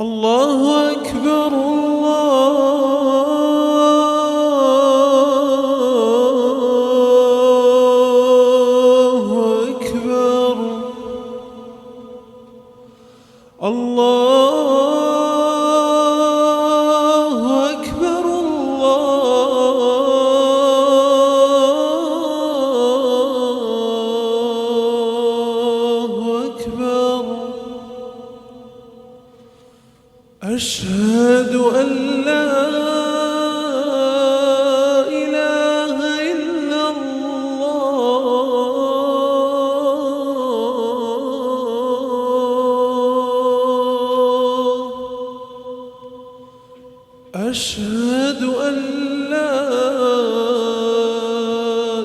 الله أكبر الله أكبر الله أكبر الله أكبر أشهد أن لا إله إلا الله أشهد أن لا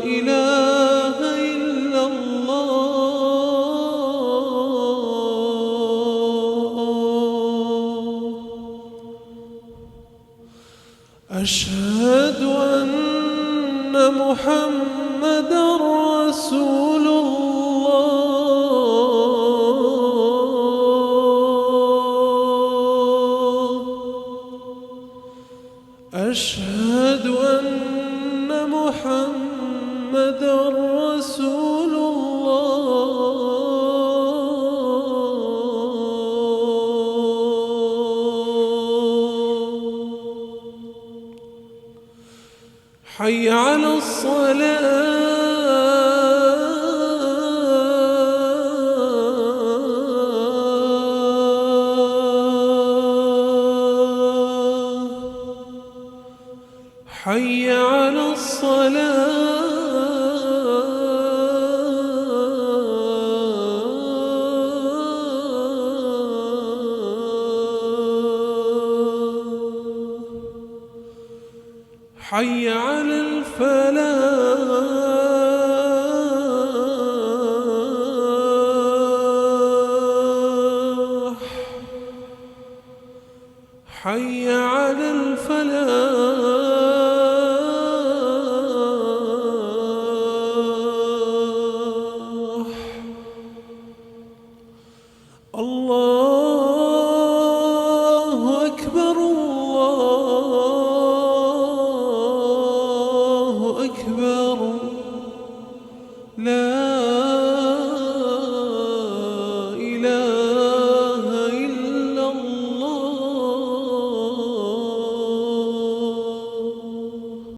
إله إلا الله أشهد أن محمدًا رسول الله أشهد أن محمدًا رسول حي على الصلاة حي على الصلاة حي على الفلاح حي على الفلاح الله أكبر الله أكبر لا